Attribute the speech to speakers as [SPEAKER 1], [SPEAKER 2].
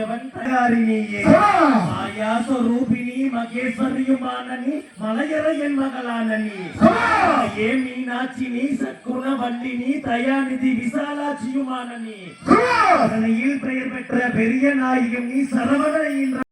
[SPEAKER 1] ராஜவன் தயாரினியே மாயா சொரூபினி மகேஸ்வரியுமானனி மலையரையன் மகளானனி ஏ மீனாட்சினி சக்குண வல்லினி தயாநிதி விசாலாட்சியுமானனி பெயர் பெற்ற பெரிய நாயகம் நீ சரவண